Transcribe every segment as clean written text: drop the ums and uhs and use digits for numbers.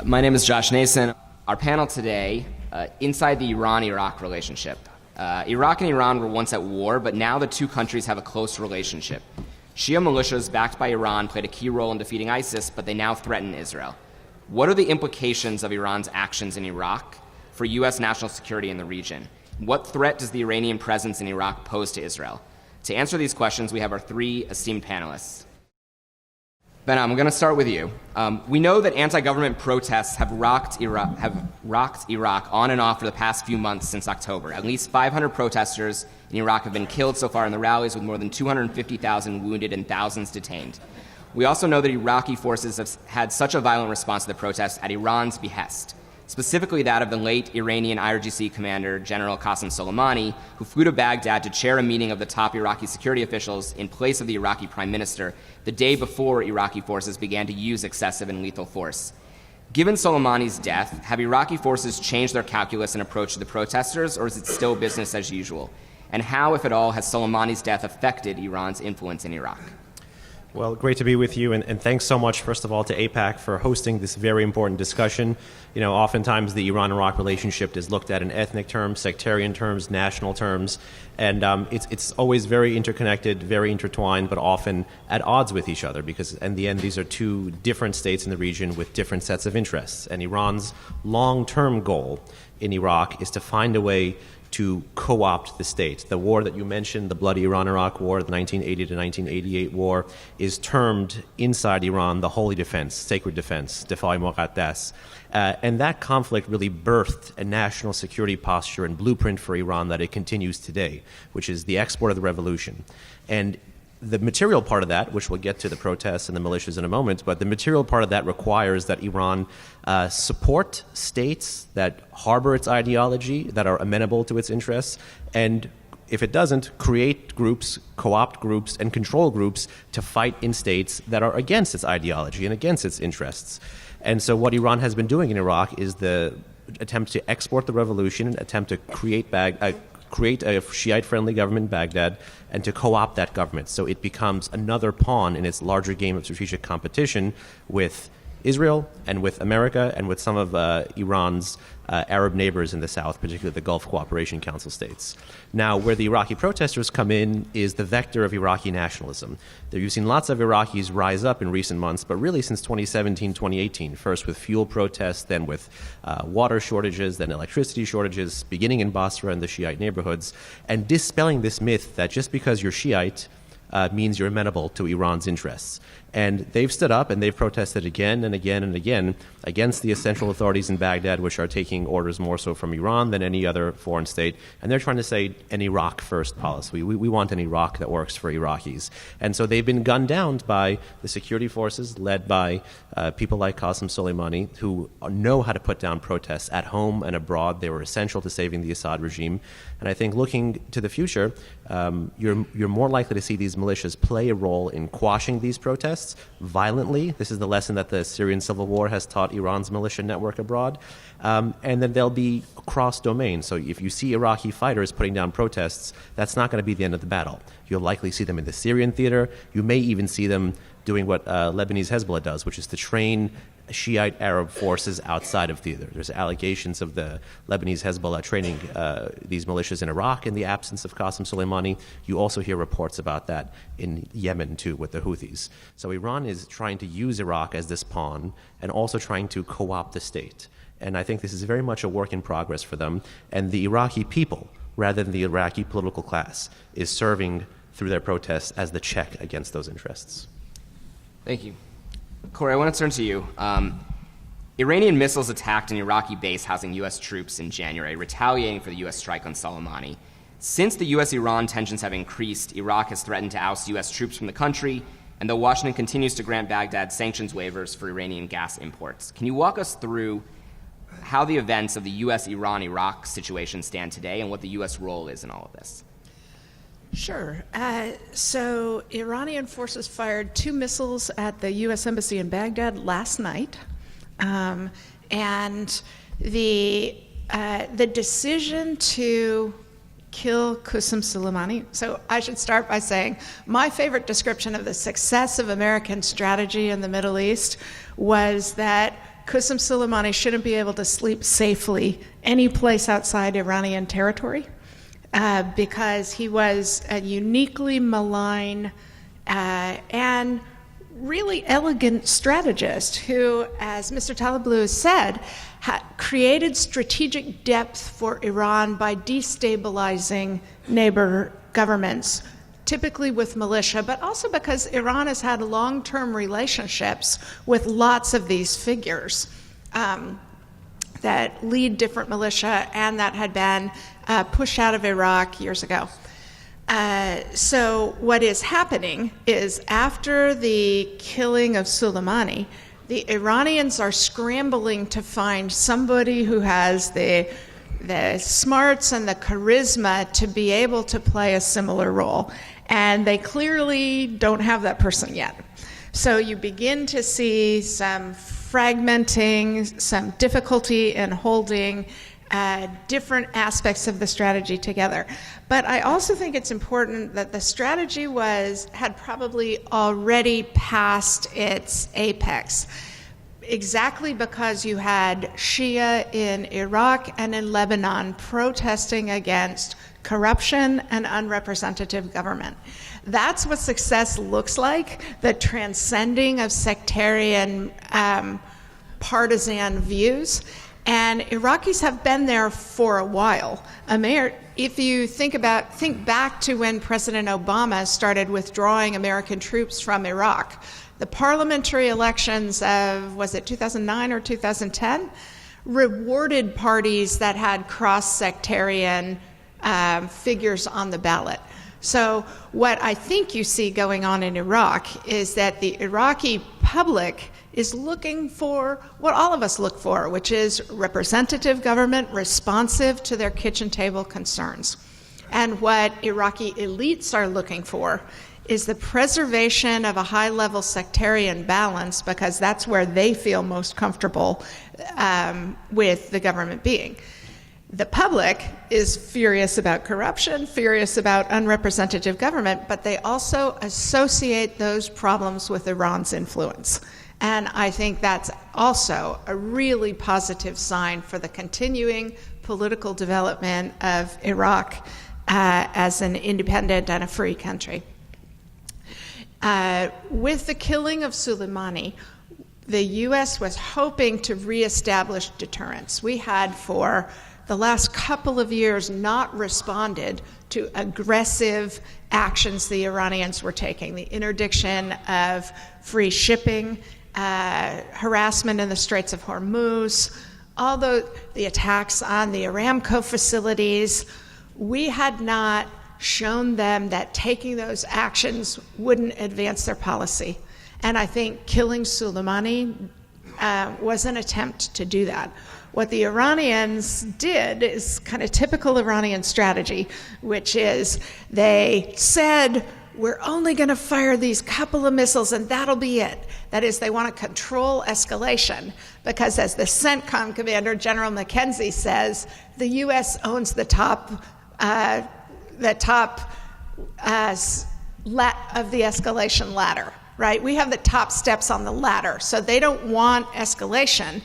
My name is Josh Nason. Our panel today, inside the Iran-Iraq relationship. Iraq and Iran were once at war, but now the two countries have a close relationship. Shia militias backed by Iran played a key role in defeating ISIS, but they now threaten Israel. What are the implications of Iran's actions in Iraq for U.S. national security in the region? What threat does the Iranian presence in Iraq pose to Israel? To answer these questions, we have our three esteemed panelists. Ben, I'm going to start with you. We know that anti-government protests have rocked Iraq on and off for the past few months since October. At least 500 protesters in Iraq have been killed so far in the rallies, with more than 250,000 wounded and thousands detained. We also know that Iraqi forces have had such a violent response to the protests at Iran's behest, specifically that of the late Iranian IRGC commander, General Qasem Soleimani, who flew to Baghdad to chair a meeting of the top Iraqi security officials in place of the Iraqi prime minister the day before Iraqi forces began to use excessive and lethal force. Given Soleimani's death, have Iraqi forces changed their calculus and approach to the protesters, or is it still business as usual? And how, if at all, has Soleimani's death affected Iran's influence in Iraq? Well, great to be with you, and thanks so much, first of all, to AIPAC for hosting this very important discussion. You know, oftentimes the Iran-Iraq relationship is looked at in ethnic terms, sectarian terms, national terms, and it's always very interconnected, very intertwined, but often at odds with each other, because in the end, these are two different states in the region with different sets of interests. And Iran's long-term goal in Iraq is to find a way to co-opt the state. The war that you mentioned, the bloody Iran-Iraq War, the 1980 to 1988 war, is termed inside Iran the holy defense, sacred defense, Difai Muqaddas. And that conflict really birthed a national security posture and blueprint for Iran that it continues today, which is the export of the revolution. And the material part of that, which we'll get to the protests and the militias in a moment, but the material part of that requires that Iran support states that harbor its ideology, that are amenable to its interests, and if it doesn't, create groups, co-opt groups, and control groups to fight in states that are against its ideology and against its interests. And so what Iran has been doing in Iraq is the attempt to export the revolution, an attempt to create a Shiite-friendly government in Baghdad, and to co-opt that government. So it becomes another pawn in its larger game of strategic competition with Israel and with America and with some of Iran's Arab neighbors in the south, particularly the Gulf Cooperation Council states. Now, where the Iraqi protesters come in is the vector of Iraqi nationalism. You've seen lots of Iraqis rise up in recent months, but really since 2017, 2018, first with fuel protests, then with water shortages, then electricity shortages, beginning in Basra and the Shiite neighborhoods, and dispelling this myth that just because you're Shiite means you're amenable to Iran's interests. And they've stood up and they've protested again and again and again against the essential authorities in Baghdad, which are taking orders more so from Iran than any other foreign state. And they're trying to say an Iraq first policy. We want an Iraq that works for Iraqis. And so they've been gunned down by the security forces led by people like Qasem Soleimani, who know how to put down protests at home and abroad. They were essential to saving the Assad regime. And I think looking to the future, you're more likely to see these militias play a role in quashing these protests violently. This is the lesson that the Syrian civil war has taught Iran's militia network abroad. And then they'll be cross-domain. So if you see Iraqi fighters putting down protests, that's not going to be the end of the battle. You'll likely see them in the Syrian theater. You may even see them doing what Lebanese Hezbollah does, which is to train Shiite Arab forces outside of theater. There's allegations of the Lebanese Hezbollah training these militias in Iraq in the absence of Qasem Soleimani. You also hear reports about that in Yemen, too, with the Houthis. So Iran is trying to use Iraq as this pawn and also trying to co-opt the state. And I think this is very much a work in progress for them. And the Iraqi people, rather than the Iraqi political class, is serving through their protests as the check against those interests. Thank you. Corey, I want to turn to you. Iranian missiles attacked an Iraqi base housing U.S. troops in January, retaliating for the U.S. strike on Soleimani. Since the U.S.-Iran tensions have increased, Iraq has threatened to oust U.S. troops from the country, and though Washington continues to grant Baghdad sanctions waivers for Iranian gas imports. Can you walk us through how the events of the U.S.-Iran-Iraq situation stand today and what the U.S. role is in all of this? Sure. So Iranian forces fired 2 missiles at the U.S. Embassy in Baghdad last night. And the decision to kill Qasem Soleimani. So I should start by saying my favorite description of the success of American strategy in the Middle East was that Qasem Soleimani shouldn't be able to sleep safely any place outside Iranian territory because he was a uniquely malign and really elegant strategist who, as Mr. Taliblu has said, created strategic depth for Iran by destabilizing neighbor governments, typically with militia, but also because Iran has had long-term relationships with lots of these figures that lead different militia and that had been pushed out of Iraq years ago. So what is happening is after the killing of Soleimani, the Iranians are scrambling to find somebody who has the smarts and the charisma to be able to play a similar role. And they clearly don't have that person yet. So you begin to see some fragmenting, some difficulty in holding different aspects of the strategy together. But I also think it's important that the strategy had probably already passed its apex, exactly because you had Shia in Iraq and in Lebanon protesting against corruption and unrepresentative government. That's what success looks like, the transcending of sectarian partisan views. And Iraqis have been there for a while. If you think back to when President Obama started withdrawing American troops from Iraq, the parliamentary elections of, was it 2009 or 2010, rewarded parties that had cross-sectarian figures on the ballot. So what I think you see going on in Iraq is that the Iraqi public is looking for what all of us look for, which is representative government responsive to their kitchen table concerns. And what Iraqi elites are looking for is the preservation of a high-level sectarian balance, because that's where they feel most comfortable with the government being. The public is furious about corruption, furious about unrepresentative government, but they also associate those problems with Iran's influence. And I think that's also a really positive sign for the continuing political development of Iraq as an independent and a free country. With the killing of Soleimani, the U.S. was hoping to reestablish deterrence. We had, for the last couple of years, not responded to aggressive actions the Iranians were taking, the interdiction of free shipping, harassment in the Straits of Hormuz, all the attacks on the Aramco facilities. We had not shown them that taking those actions wouldn't advance their policy. And I think killing Soleimani was an attempt to do that. What the Iranians did is kind of typical Iranian strategy, which is they said, we're only going to fire these couple of missiles and that'll be it. That is, they want to control escalation because, as the CENTCOM commander, General McKenzie, says, the U.S. owns the top of the escalation ladder, right? We have the top steps on the ladder, so they don't want escalation,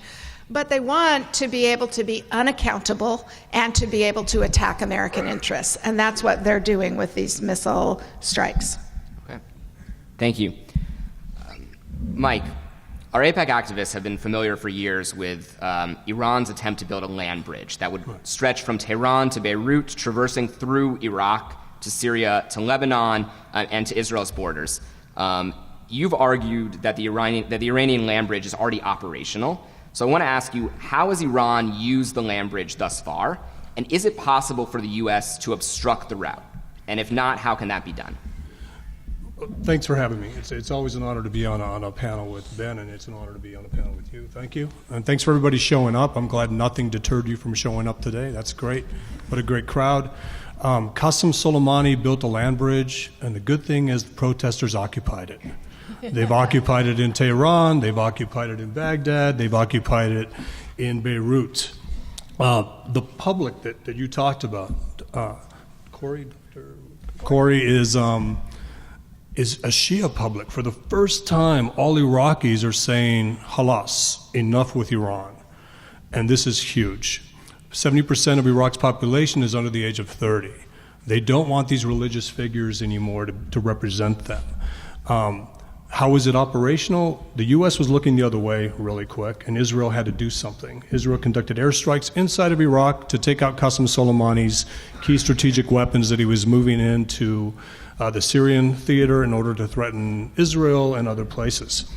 but they want to be able to be unaccountable and to be able to attack American interests, and that's what they're doing with these missile strikes. Okay. Thank you. Mike, our AIPAC activists have been familiar for years with Iran's attempt to build a land bridge that would stretch from Tehran to Beirut, traversing through Iraq to Syria to Lebanon and to Israel's borders. You've argued that the Iranian land bridge is already operational. So I want to ask you, how has Iran used the land bridge thus far? And is it possible for the U.S. to obstruct the route? And if not, how can that be done? Thanks for having me. It's always an honor to be on a panel with Ben, and it's an honor to be on a panel with you. Thank you. And thanks for everybody showing up. I'm glad nothing deterred you from showing up today. That's great. What a great crowd. Qasem Soleimani built a land bridge, and the good thing is the protesters occupied it. They've occupied it in Tehran, they've occupied it in Baghdad, they've occupied it in Beirut. The public that you talked about, Corey is is a Shia public. For the first time, all Iraqis are saying, halas, enough with Iran. And this is huge. 70% of Iraq's population is under the age of 30. They don't want these religious figures anymore to represent them. How is it operational? The U.S. was looking the other way really quick, and Israel had to do something. Israel conducted airstrikes inside of Iraq to take out Qasem Soleimani's key strategic weapons that he was moving into the Syrian theater in order to threaten Israel and other places.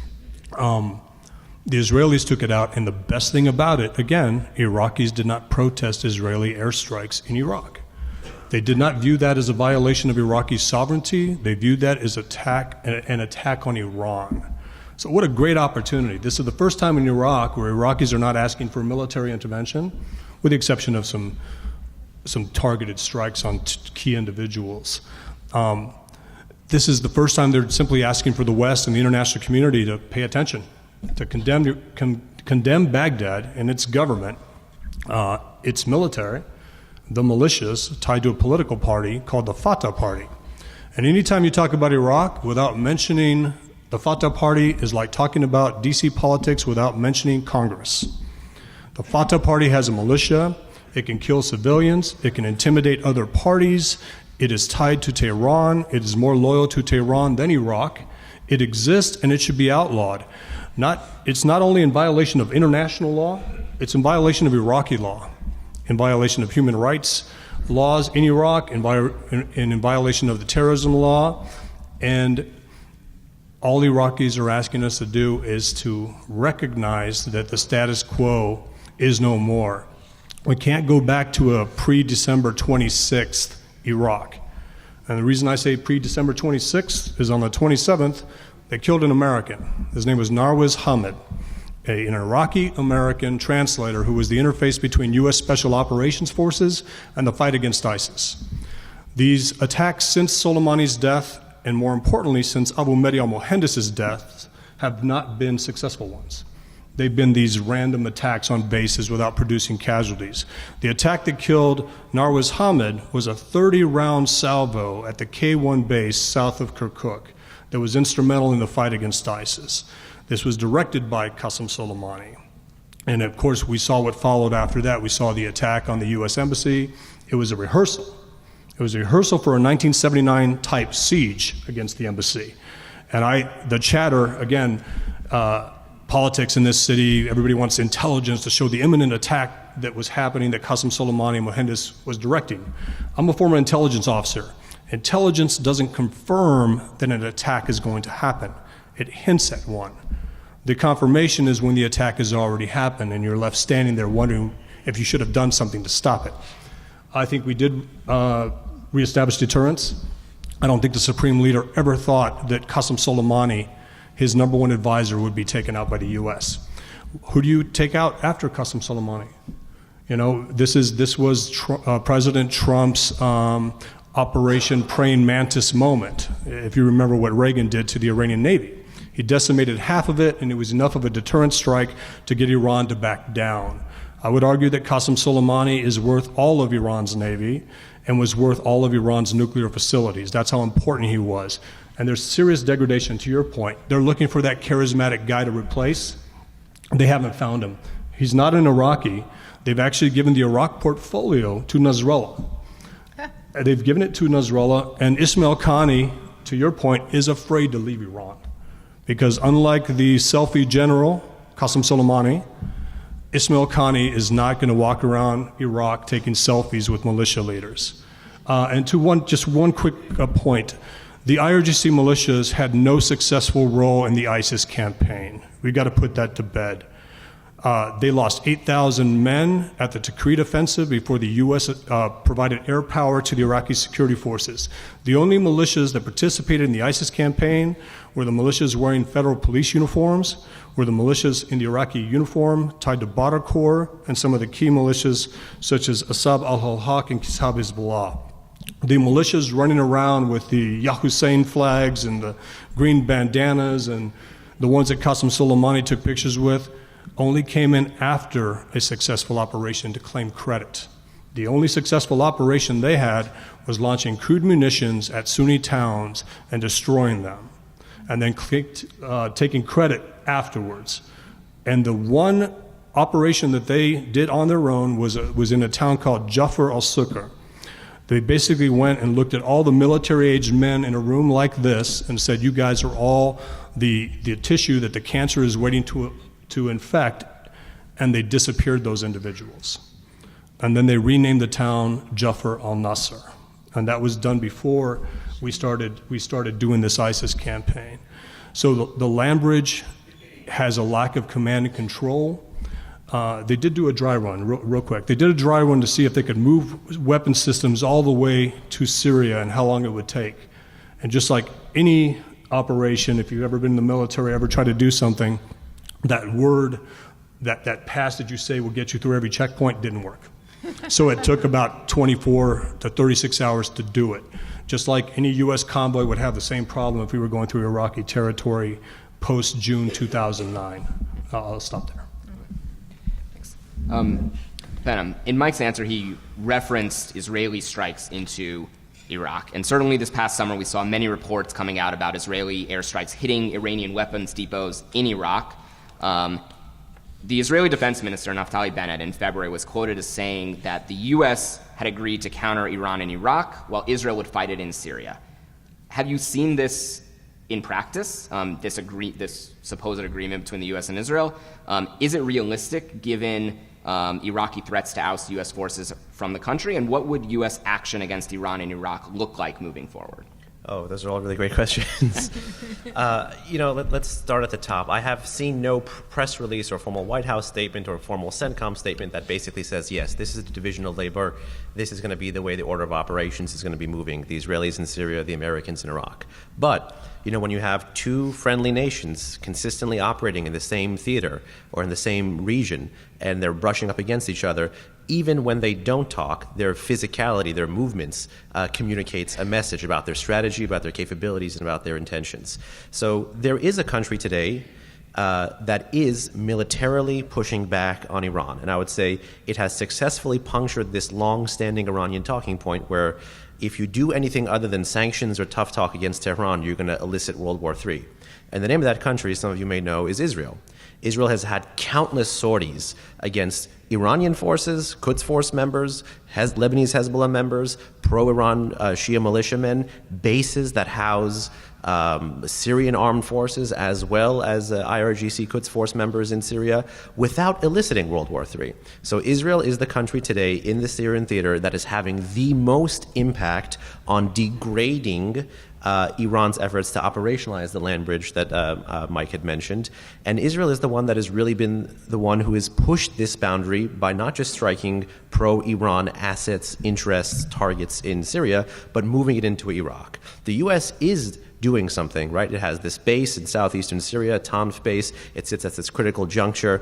The Israelis took it out, and the best thing about it, again, Iraqis did not protest Israeli airstrikes in Iraq. They did not view that as a violation of Iraqi sovereignty. They viewed that as an attack on Iran. So what a great opportunity. This is the first time in Iraq where Iraqis are not asking for military intervention, with the exception of some targeted strikes on key individuals. This is the first time they're simply asking for the West and the international community to pay attention, to condemn Baghdad and its government, its military, the militias tied to a political party called the Fatah Party. And anytime you talk about Iraq without mentioning the Fatah Party is like talking about DC politics without mentioning Congress. The Fatah Party has a militia. It can kill civilians. It can intimidate other parties. It is tied to Tehran. It is more loyal to Tehran than Iraq. It exists and it should be outlawed. It's not only in violation of international law, it's in violation of Iraqi law, in violation of human rights laws in Iraq, in violation of the terrorism law. And all Iraqis are asking us to do is to recognize that the status quo is no more. We can't go back to a pre-December 26th Iraq. And the reason I say pre-December 26th is on the 27th, they killed an American. His name was Narwaz Hamid, an Iraqi-American translator who was the interface between U.S. Special Operations Forces and the fight against ISIS. These attacks since Soleimani's death, and more importantly, since Abu Mahdi al-Mohandis's death, have not been successful ones. They've been these random attacks on bases without producing casualties. The attack that killed Narwaz Hamid was a 30-round salvo at the K-1 base south of Kirkuk that was instrumental in the fight against ISIS. This was directed by Qasem Soleimani. And of course, we saw what followed after that. We saw the attack on the U.S. Embassy. It was a rehearsal. It was a rehearsal for a 1979 type siege against the embassy. And the chatter, again, politics in this city, everybody wants intelligence to show the imminent attack that was happening that Qasem Soleimani and Mohandes was directing. I'm a former intelligence officer. Intelligence doesn't confirm that an attack is going to happen. It hints at one. The confirmation is when the attack has already happened and you're left standing there wondering if you should have done something to stop it. I think we did reestablish deterrence. I don't think the Supreme Leader ever thought that Qasem Soleimani, his number one advisor, would be taken out by the U.S. Who do you take out after Qasem Soleimani? You know, this was President Trump's Operation Praying Mantis moment, if you remember what Reagan did to the Iranian Navy. He decimated half of it, and it was enough of a deterrent strike to get Iran to back down. I would argue that Qasem Soleimani is worth all of Iran's Navy and was worth all of Iran's nuclear facilities. That's how important he was. And there's serious degradation, to your point. They're looking for that charismatic guy to replace. They haven't found him. He's not an Iraqi. They've actually given the Iraq portfolio to Nasrallah. They've given it to Nasrallah, and Ismail Qani, to your point, is afraid to leave Iran. Because unlike the selfie general, Qasem Soleimani, Ismail Qani is not going to walk around Iraq taking selfies with militia leaders. And to just one quick point, the IRGC militias had no successful role in the ISIS campaign. We've got to put that to bed. They lost 8,000 men at the Tikrit offensive before the U.S. Provided air power to the Iraqi security forces. The only militias that participated in the ISIS campaign were the militias wearing federal police uniforms, were the militias in the Iraqi uniform tied to Badr Corps, and some of the key militias such as Asab al-Haq and Kisab Hezbollah. The militias running around with the Ya Hussein flags and the green bandanas and the ones that Qasem Soleimani took pictures with only came in after a successful operation to claim credit. The only successful operation they had was launching crude munitions at Sunni towns and destroying them, and then taking credit afterwards. And the one operation that they did on their own was in a town called Jafar al-Sukr. They basically went and looked at all the military-aged men in a room like this and said, you guys are all the tissue that the cancer is waiting to infect, and they disappeared those individuals. And then they renamed the town Jafar al-Nasr. And that was done before we started doing this ISIS campaign. So the land bridge has a lack of command and control. They did do a dry run, real quick. They did a dry run to see if they could move weapon systems all the way to Syria and how long it would take. And just like any operation, if you've ever been in the military, ever tried to do something, that word, that pass that you say will get you through every checkpoint didn't work. So it took about 24 to 36 hours to do it. Just like any U.S. convoy would have the same problem if we were going through Iraqi territory post-June 2009. I'll stop there. Ben, in Mike's answer, he referenced Israeli strikes into Iraq. And certainly this past summer, we saw many reports coming out about Israeli airstrikes hitting Iranian weapons depots in Iraq. The Israeli Defense Minister, Naftali Bennett, in February was quoted as saying that the U.S. had agreed to counter Iran in Iraq while Israel would fight it in Syria. Have you seen this in practice, this supposed agreement between the U.S. and Israel? Is it realistic given Iraqi threats to oust U.S. forces from the country? And what would U.S. action against Iran and Iraq look like moving forward? Oh, those are all really great questions. Let's start at the top. I have seen no press release or formal White House statement or formal CENTCOM statement that basically says, yes, this is the division of labor. This is going to be the way the order of operations is going to be moving. The Israelis in Syria, the Americans in Iraq. But, when you have two friendly nations consistently operating in the same theater or in the same region, and they're brushing up against each other, even when they don't talk, their physicality, their movements, communicates a message about their strategy, about their capabilities, and about their intentions. So there is a country today that is militarily pushing back on Iran. And I would say it has successfully punctured this long-standing Iranian talking point where if you do anything other than sanctions or tough talk against Tehran, you're going to elicit World War III. And the name of that country, some of you may know, is Israel. Israel has had countless sorties against Iranian forces, Quds Force members, Lebanese Hezbollah members, pro-Iran Shia militiamen, bases that house Syrian armed forces as well as IRGC Quds Force members in Syria without eliciting World War III. So Israel is the country today in the Syrian theater that is having the most impact on degrading Iran's efforts to operationalize the land bridge that Mike had mentioned. And Israel is the one that has really been the one who has pushed this boundary by not just striking pro-Iran assets, interests, targets in Syria, but moving it into Iraq. The U.S. is doing something, right? It has this base in southeastern Syria, Tanf base. It sits at this critical juncture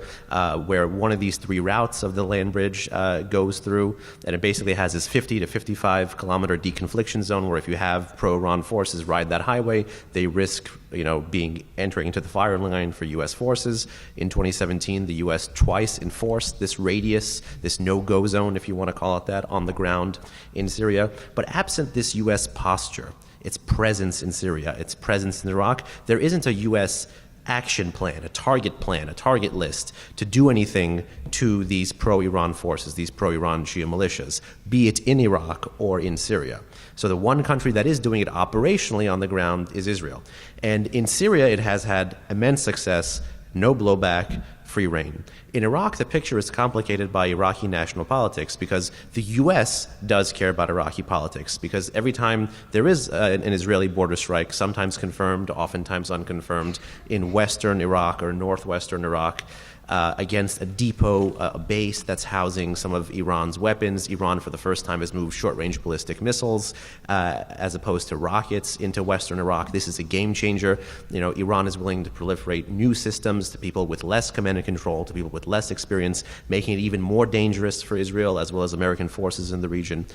where one of these three routes of the land bridge goes through, and it basically has this 50 to 55 kilometer deconfliction zone where if you have pro-Iran forces ride that highway, they risk entering into the firing line for U.S. forces. In 2017, the U.S. twice enforced this radius, this no-go zone, if you want to call it that, on the ground in Syria. But absent this U.S. posture, its presence in Syria, its presence in Iraq, there isn't a U.S. action plan, a target list to do anything to these pro-Iran forces, these pro-Iran Shia militias, be it in Iraq or in Syria. So the one country that is doing it operationally on the ground is Israel. And in Syria, it has had immense success, no blowback, free reign. In Iraq, the picture is complicated by Iraqi national politics because the U.S. does care about Iraqi politics because every time there is an Israeli border strike, sometimes confirmed, oftentimes unconfirmed, in western Iraq or northwestern Iraq, against a depot, a base that's housing some of Iran's weapons. Iran, for the first time, has moved short-range ballistic missiles as opposed to rockets into western Iraq. This is a game changer. Iran is willing to proliferate new systems to people with less command and control, to people with less experience, making it even more dangerous for Israel as well as American forces in the region.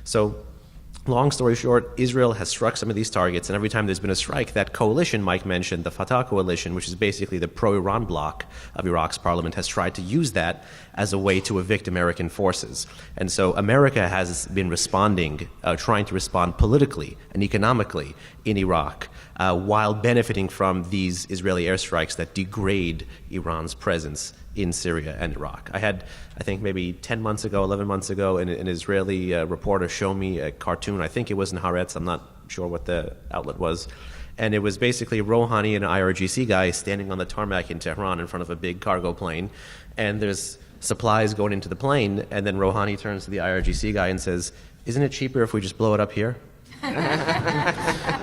So Long story short, Israel has struck some of these targets, and every time there's been a strike, that coalition Mike mentioned, the Fatah coalition, which is basically the pro-Iran bloc of Iraq's parliament, has tried to use that as a way to evict American forces. And so America has been responding, trying to respond politically and economically in Iraq, while benefiting from these Israeli airstrikes that degrade Iran's presence in Syria and Iraq. I had, I think maybe 10 months ago, 11 months ago, an Israeli reporter show me a cartoon. I think it was in Haaretz. I'm not sure what the outlet was. And it was basically Rouhani, an IRGC guy, standing on the tarmac in Tehran in front of a big cargo plane. And there's supplies going into the plane. And then Rouhani turns to the IRGC guy and says, "Isn't it cheaper if we just blow it up here?"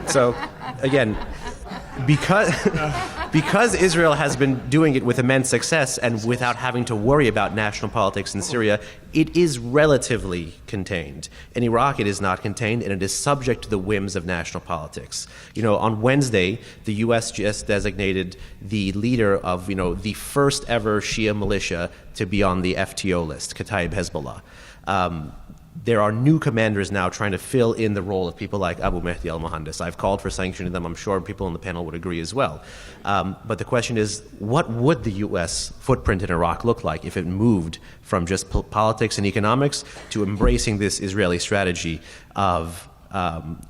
So, again, because Israel has been doing it with immense success and without having to worry about national politics in Syria, it is relatively contained. In Iraq, it is not contained, and it is subject to the whims of national politics. You know, on Wednesday, the U.S. just designated the leader of, the first ever Shia militia to be on the FTO list, Kataib Hezbollah. There are new commanders now trying to fill in the role of people like Abu Mehdi al-Mohandes. I've called for sanctioning them. I'm sure people on the panel would agree as well. But the question is, what would the U.S. footprint in Iraq look like if it moved from just politics and economics to embracing this Israeli strategy of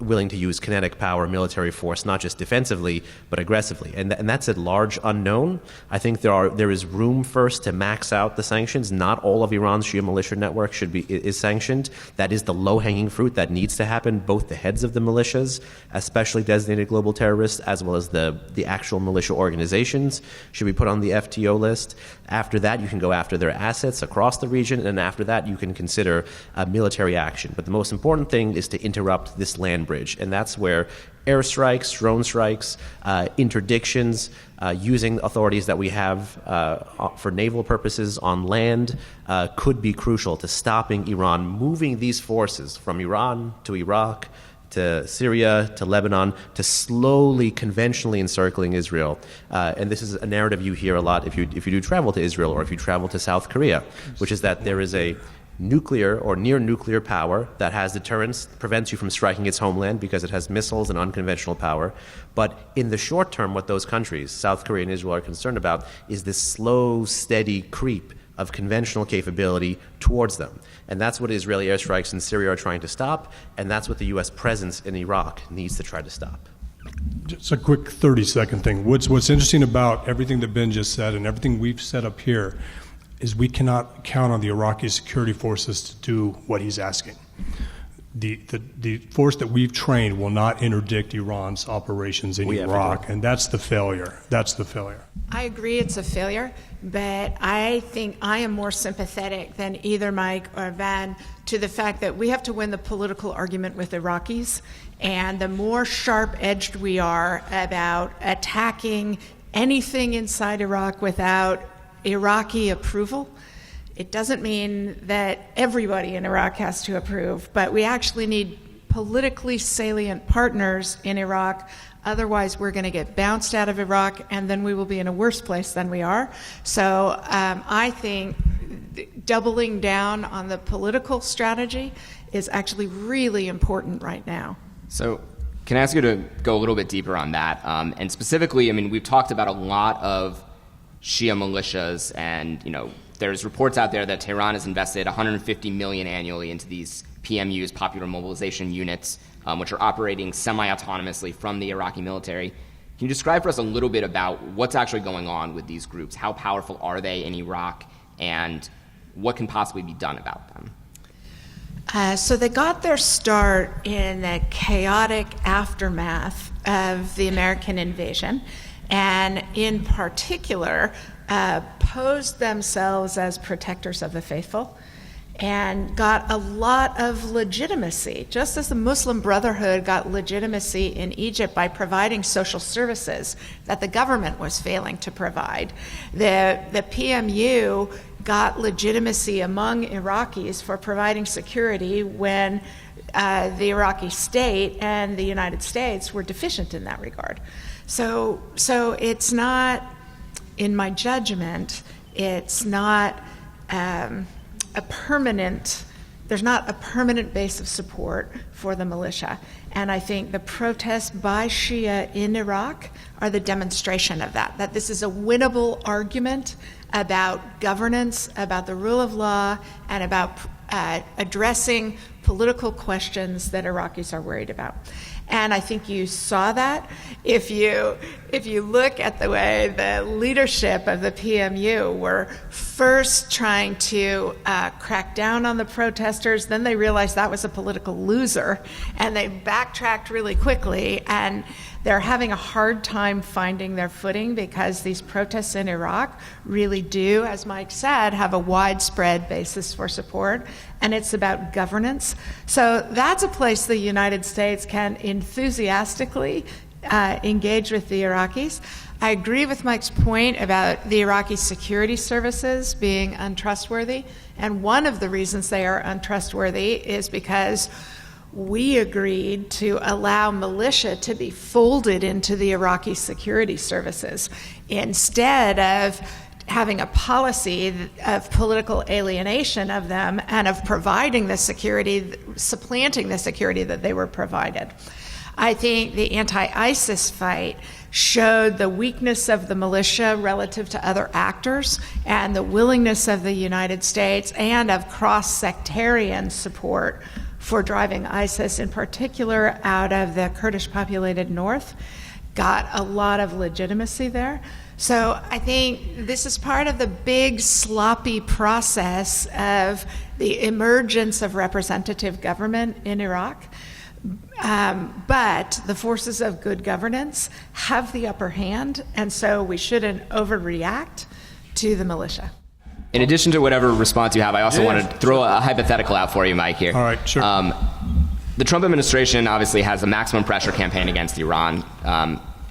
willing to use kinetic power, military force, not just defensively, but aggressively. And that's a large unknown. I think there is room first to max out the sanctions. Not all of Iran's Shia militia network is sanctioned. That is the low-hanging fruit that needs to happen. Both the heads of the militias, especially designated global terrorists, as well as the actual militia organizations, should be put on the FTO list. After that, you can go after their assets across the region, and after that, you can consider military action. But the most important thing is to interrupt this land bridge, and that's where airstrikes, drone strikes, interdictions, using authorities that we have for naval purposes on land could be crucial to stopping Iran moving these forces from Iran to Iraq to Syria to Lebanon to slowly conventionally encircling Israel. And this is a narrative you hear a lot if you do travel to Israel or if you travel to South Korea, which is that there is a nuclear or near nuclear power that has deterrence, prevents you from striking its homeland because it has missiles and unconventional power. But in the short term, what those countries, South Korea and Israel, are concerned about is this slow, steady creep of conventional capability towards them. And that's what Israeli airstrikes in Syria are trying to stop, and that's what the U.S. presence in Iraq needs to try to stop. Just a quick 30-second thing. What's interesting about everything that Ben just said and everything we've set up here is we cannot count on the Iraqi security forces to do what he's asking. The force that we've trained will not interdict Iran's operations in Iraq, and that's the failure. That's the failure. I agree it's a failure, but I think I am more sympathetic than either Mike or Van to the fact that we have to win the political argument with Iraqis, and the more sharp-edged we are about attacking anything inside Iraq without Iraqi approval. It doesn't mean that everybody in Iraq has to approve, but we actually need politically salient partners in Iraq. Otherwise, we're going to get bounced out of Iraq, and then we will be in a worse place than we are. So I think doubling down on the political strategy is actually really important right now. So can I ask you to go a little bit deeper on that? And specifically, I mean, we've talked about a lot of Shia militias, and there's reports out there that Tehran has invested $150 million annually into these PMUs, popular mobilization units, which are operating semi-autonomously from the Iraqi military. Can you describe for us a little bit about what's actually going on with these groups? How powerful are they in Iraq, and what can possibly be done about them? So they got their start in the chaotic aftermath of the American invasion, and in particular posed themselves as protectors of the faithful and got a lot of legitimacy, just as the Muslim Brotherhood got legitimacy in Egypt by providing social services that the government was failing to provide. The PMU got legitimacy among Iraqis for providing security when the Iraqi state and the United States were deficient in that regard. So it's not, in my judgment, it's not a permanent there's not a permanent base of support for the militia. And I think the protests by Shia in Iraq are the demonstration of that this is a winnable argument about governance, about the rule of law, and about addressing political questions that Iraqis are worried about. And I think you saw that if you look at the way the leadership of the PMU were first trying to crack down on the protesters, then they realized that was a political loser, and they backtracked really quickly, and they're having a hard time finding their footing because these protests in Iraq really do, as Mike said, have a widespread basis for support, and it's about governance. So that's a place the United States can enthusiastically engage with the Iraqis. I agree with Mike's point about the Iraqi security services being untrustworthy, and one of the reasons they are untrustworthy is because we agreed to allow militia to be folded into the Iraqi security services instead of having a policy of political alienation of them and of providing the security, supplanting the security that they were provided. I think the anti-ISIS fight showed the weakness of the militia relative to other actors and the willingness of the United States and of cross-sectarian support for driving ISIS, in particular out of the Kurdish-populated north, got a lot of legitimacy there. So I think this is part of the big sloppy process of the emergence of representative government in Iraq. But the forces of good governance have the upper hand, and so we shouldn't overreact to the militia. In addition to whatever response you have, I also want to throw a hypothetical out for you, Mike, here. All right, sure. The Trump administration obviously has a maximum pressure campaign against Iran,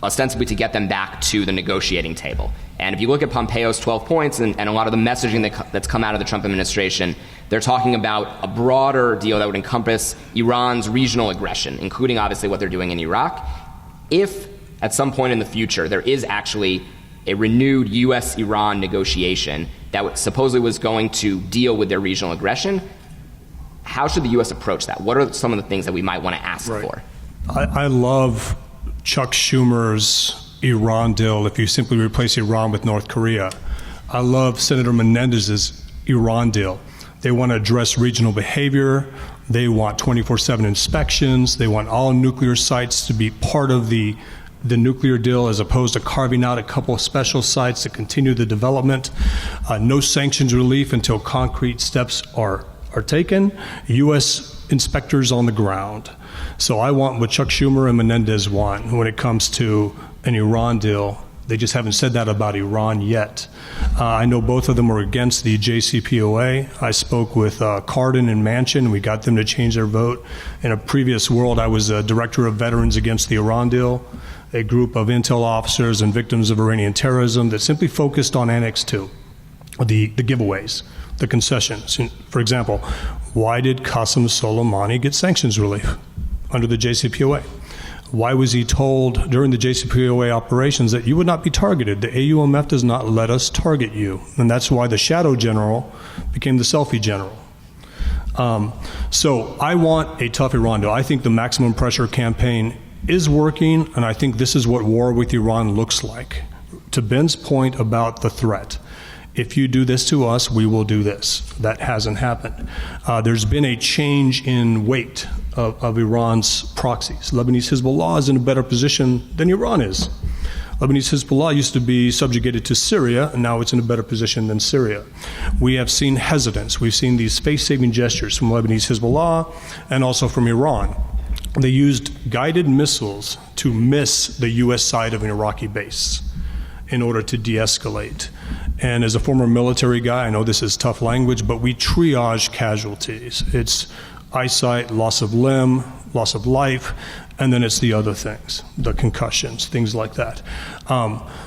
ostensibly to get them back to the negotiating table. And if you look at Pompeo's 12 points and a lot of the messaging that's come out of the Trump administration, they're talking about a broader deal that would encompass Iran's regional aggression, including obviously what they're doing in Iraq. If at some point in the future there is actually a renewed U.S.-Iran negotiation that supposedly was going to deal with their regional aggression, how should the U.S. approach that? What are some of the things that we might want to ask for? I love Chuck Schumer's Iran deal if you simply replace Iran with North Korea. I love Senator Menendez's Iran deal. They want to address regional behavior. They want 24/7 inspections. They want all nuclear sites to be part of the nuclear deal as opposed to carving out a couple of special sites to continue the development. No sanctions relief until concrete steps are taken. U.S. inspectors on the ground. So I want what Chuck Schumer and Menendez want when it comes to an Iran deal. They just haven't said that about Iran yet. I know both of them are against the JCPOA. I spoke with Cardin and Manchin. We got them to change their vote. In a previous world, I was a director of Veterans Against the Iran Deal, a group of intel officers and victims of Iranian terrorism that simply focused on Annex 2, the giveaways, the concessions. For example, why did Qasem Soleimani get sanctions relief under the JCPOA? Why was he told during the JCPOA operations that you would not be targeted? The AUMF does not let us target you. And that's why the shadow general became the selfie general. So I want a tough Iran deal. I think the maximum pressure campaign is working, and I think this is what war with Iran looks like. To Ben's point about the threat, if you do this to us, we will do this. That hasn't happened. There's been a change in weight of Iran's proxies. Lebanese Hezbollah is in a better position than Iran is. Lebanese Hezbollah used to be subjugated to Syria, and now it's in a better position than Syria. We have seen hesitance. We've seen these face-saving gestures from Lebanese Hezbollah and also from Iran. They used guided missiles to miss the U.S. side of an Iraqi base in order to de-escalate. And as a former military guy, I know this is tough language, but we triage casualties. It's eyesight, loss of limb, loss of life, and then it's the other things, the concussions, things like that.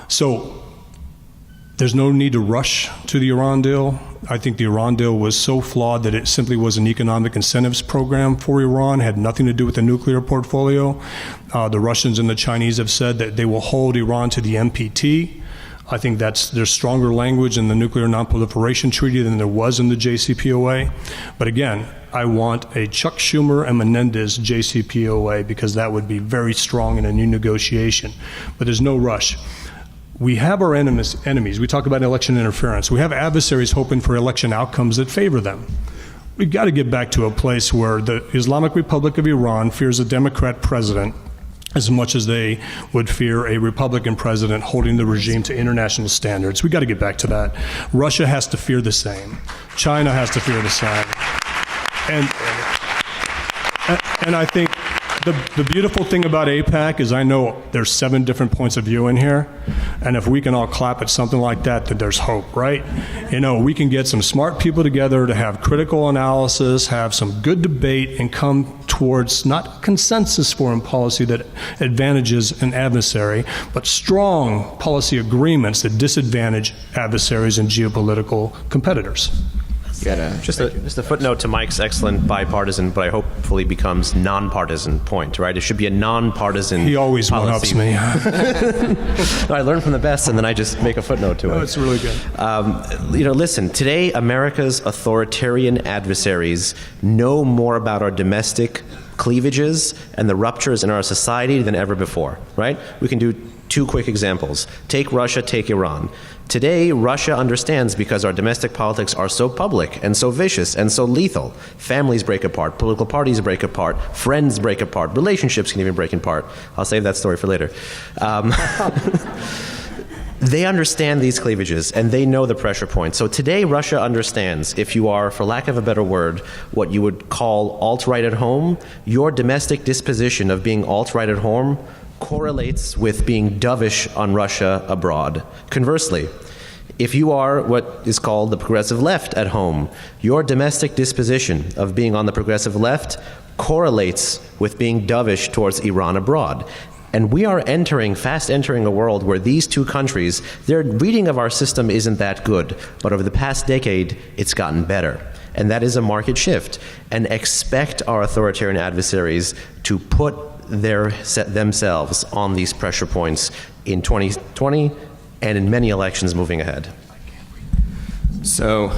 So there's no need to rush to the Iran deal. I think the Iran deal was so flawed that it simply was an economic incentives program for Iran, had nothing to do with the nuclear portfolio. The Russians and the Chinese have said that they will hold Iran to the NPT. I think there's stronger language in the Nuclear Nonproliferation Treaty than there was in the JCPOA. But again, I want a Chuck Schumer and Menendez JCPOA because that would be very strong in a new negotiation. But there's no rush. We have our enemies. We talk about election interference. We have adversaries hoping for election outcomes that favor them. We've got to get back to a place where the Islamic Republic of Iran fears a Democrat president as much as they would fear a Republican president holding the regime to international standards. We've got to get back to that. Russia has to fear the same. China has to fear the same. And I think the beautiful thing about AIPAC is I know there's 7 different points of view in here, and if we can all clap at something like that, then there's hope, right? You know, we can get some smart people together to have critical analysis, have some good debate, and come towards not consensus foreign policy that advantages an adversary, but strong policy agreements that disadvantage adversaries and geopolitical competitors. Just a footnote to Mike's excellent bipartisan, but I hopefully becomes nonpartisan point, right? It should be a nonpartisan He always one-ups me. No, I learn from the best, and then I just make a footnote to it. Oh, it's really good. Listen, today America's authoritarian adversaries know more about our domestic cleavages and the ruptures in our society than ever before, right? We can do 2 quick examples. Take Russia, take Iran. Today, Russia understands because our domestic politics are so public and so vicious and so lethal. Families break apart, political parties break apart, friends break apart, relationships can even break apart. I'll save that story for later. They understand these cleavages, and they know the pressure points. So today, Russia understands if you are, for lack of a better word, what you would call alt-right at home, your domestic disposition of being alt-right at home correlates with being dovish on Russia abroad. Conversely, if you are what is called the progressive left at home, your domestic disposition of being on the progressive left correlates with being dovish towards Iran abroad. And we are fast entering a world where these 2 countries, their reading of our system isn't that good, but over the past decade, it's gotten better. And that is a market shift. And expect our authoritarian adversaries to put themselves on these pressure points in 2020 and in many elections moving ahead. So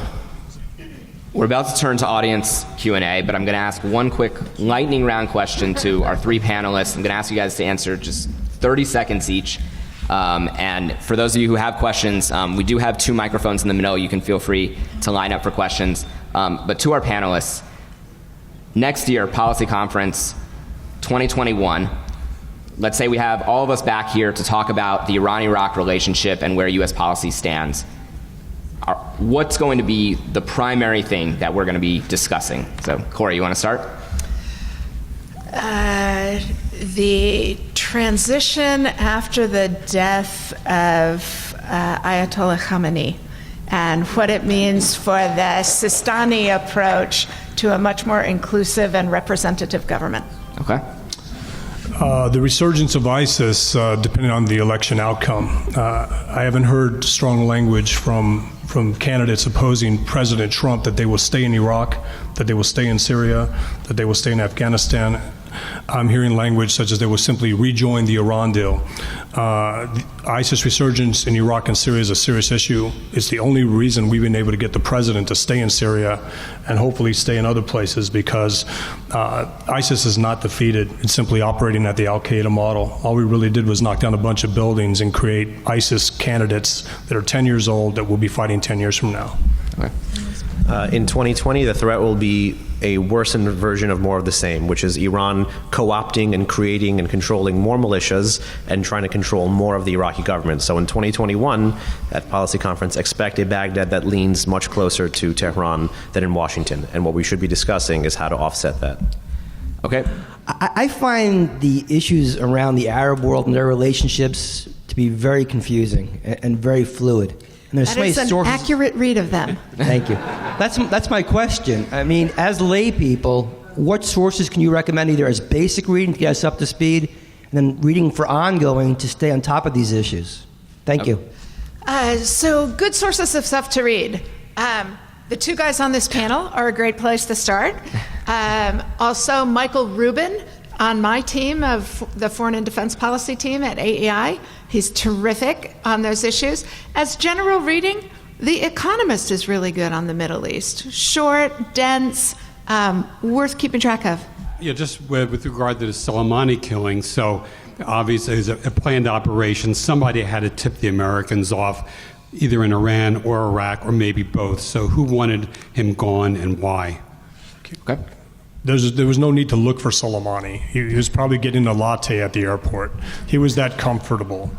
we're about to turn to audience Q&A, but I'm going to ask one quick lightning round question to our 3 panelists. I'm going to ask you guys to answer just 30 seconds each. And for those of you who have questions, we do have 2 microphones in the middle. You can feel free to line up for questions. But to our panelists, next year, Policy Conference 2021, let's say we have all of us back here to talk about the Iran-Iraq relationship and where U.S. policy stands. What's going to be the primary thing that we're going to be discussing? So, Corey, you want to start? The transition after the death of Ayatollah Khamenei and what it means for the Sistani approach to a much more inclusive and representative government. Okay. The resurgence of ISIS, depending on the election outcome. I haven't heard strong language from candidates opposing President Trump that they will stay in Iraq, that they will stay in Syria, that they will stay in Afghanistan. I'm hearing language such as they will simply rejoin the Iran deal. The ISIS resurgence in Iraq and Syria is a serious issue. It's the only reason we've been able to get the president to stay in Syria and hopefully stay in other places because ISIS is not defeated. It's simply operating at the al-Qaeda model. All we really did was knock down a bunch of buildings and create ISIS candidates that are 10 years old that will be fighting 10 years from now. Okay. In 2020, the threat will be a worsened version of more of the same, which is Iran co-opting and creating and controlling more militias and trying to control more of the Iraqi government. So in 2021, at Policy Conference, expect a Baghdad that leans much closer to Tehran than in Washington. And what we should be discussing is how to offset that. Okay. I find the issues around the Arab world and their relationships to be very confusing and very fluid. And there's That is an accurate read of them. Thank you. That's my question. I mean, as lay people, what sources can you recommend either as basic reading to get us up to speed, and then reading for ongoing to stay on top of these issues? Thank you. So good sources of stuff to read. The 2 guys on this panel are a great place to start. Also, Michael Rubin on my team of the Foreign and Defense Policy team at AEI. He's terrific on those issues. As general reading, The Economist is really good on the Middle East. Short, dense, worth keeping track of. Yeah, just with regard to the Soleimani killing, so obviously it's a planned operation. Somebody had to tip the Americans off, either in Iran or Iraq, or maybe both. So who wanted him gone and why? Okay. There was no need to look for Soleimani. He was probably getting a latte at the airport. He was that comfortable.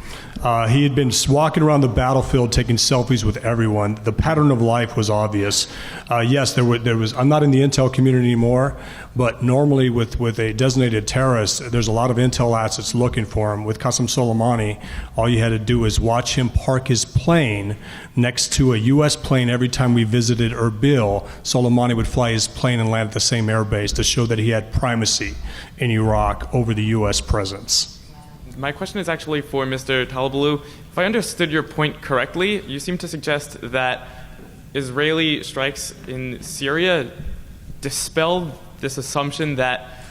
He had been walking around the battlefield taking selfies with everyone. The pattern of life was obvious. Yes, there was. I'm not in the intel community anymore, but normally with a designated terrorist, there's a lot of intel assets looking for him. With Qasem Soleimani, all you had to do is watch him park his plane next to a U.S. plane every time we visited Erbil. Soleimani would fly his plane and land at the same airbase to show that he had primacy in Iraq over the U.S. presence. My question is actually for Mr. Talablu. If I understood your point correctly, you seem to suggest that Israeli strikes in Syria dispel this assumption that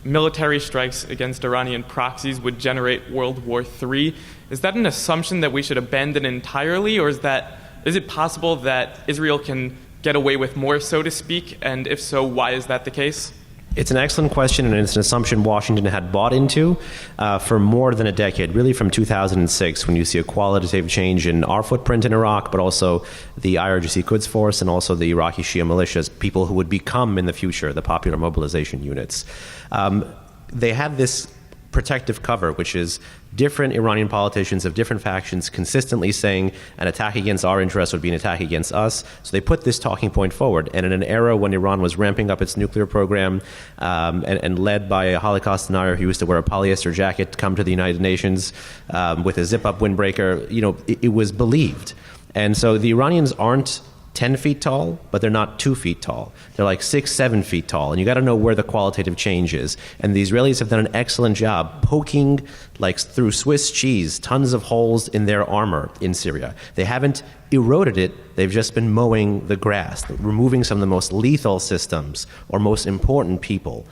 military strikes against Iranian proxies would generate World War III. Is that an assumption that we should abandon entirely, or is it possible that Israel can get away with more, so to speak? And if so, why is that the case? It's an excellent question, and it's an assumption Washington had bought into for more than a decade, really from 2006, when you see a qualitative change in our footprint in Iraq, but also the IRGC Quds Force and also the Iraqi Shia militias, people who would become in the future the popular mobilization units. They had this protective cover, which is different Iranian politicians of different factions consistently saying an attack against our interests would be an attack against us. So they put this talking point forward. And in an era when Iran was ramping up its nuclear program and led by a Holocaust denier who used to wear a polyester jacket to come to the United Nations with a zip-up windbreaker, it was believed. And so the Iranians aren't 10 feet tall, but they're not 2 feet tall. They're like 6, 7 feet tall, and you got to know where the qualitative change is. And the Israelis have done an excellent job poking, like through Swiss cheese, tons of holes in their armor in Syria. They haven't eroded it, they've just been mowing the grass, removing some of the most lethal systems or most important people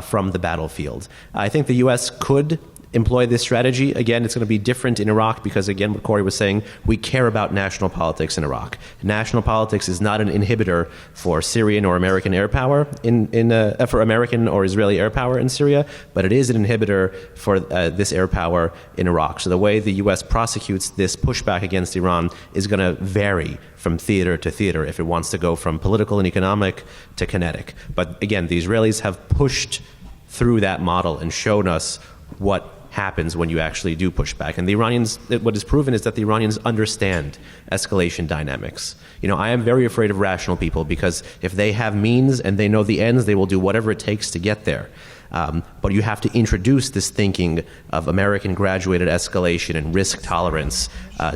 from the battlefield. I think the U.S. could employ this strategy. Again, it's going to be different in Iraq because, again, what Corey was saying, we care about national politics in Iraq. National politics is not an inhibitor for Syrian or American air power for American or Israeli air power in Syria, but it is an inhibitor for this air power in Iraq. So the way the U.S. prosecutes this pushback against Iran is going to vary from theater to theater if it wants to go from political and economic to kinetic. But again, the Israelis have pushed through that model and shown us what happens when you actually do push back. And the Iranians, what is proven is that the Iranians understand escalation dynamics. I am very afraid of rational people because if they have means and they know the ends, they will do whatever it takes to get there. But you have to introduce this thinking of American graduated escalation and risk tolerance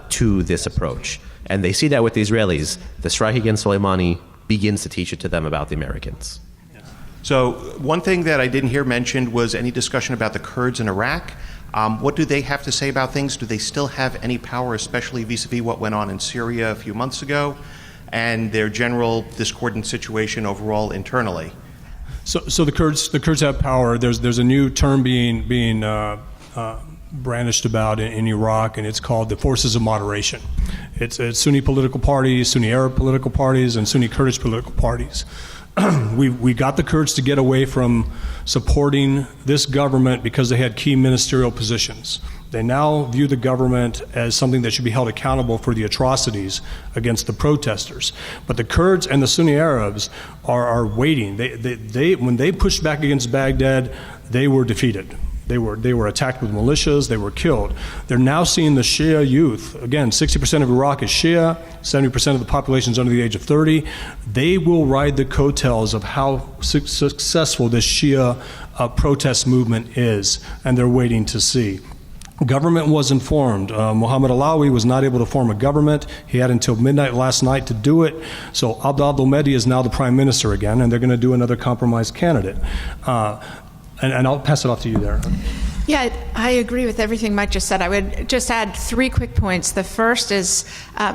to this approach. And they see that with the Israelis. The strike against Soleimani begins to teach it to them about the Americans. So one thing that I didn't hear mentioned was any discussion about the Kurds in Iraq. What do they have to say about things? Do they still have any power, especially vis-a-vis what went on in Syria a few months ago, and their general discordant situation overall internally? So the Kurds have power. There's a new term being brandished about in Iraq, and it's called the forces of moderation. It's Sunni political parties, Sunni Arab political parties, and Sunni Kurdish political parties. We got the Kurds to get away from supporting this government because they had key ministerial positions. They now view the government as something that should be held accountable for the atrocities against the protesters. But the Kurds and the Sunni Arabs are waiting. They when they pushed back against Baghdad, they were defeated. They were attacked with militias. They were killed. They're now seeing the Shia youth. Again, 60% of Iraq is Shia. 70% of the population is under the age of 30. They will ride the coattails of how successful this Shia protest movement is, and they're waiting to see. Government was informed. Mohammed Alawi was not able to form a government. He had until midnight last night to do it. So Abdel Mehdi is now the prime minister again, and they're going to do another compromise candidate. And I'll pass it off to you there. Yeah, I agree with everything Mike just said. I would just add 3 quick points. The first is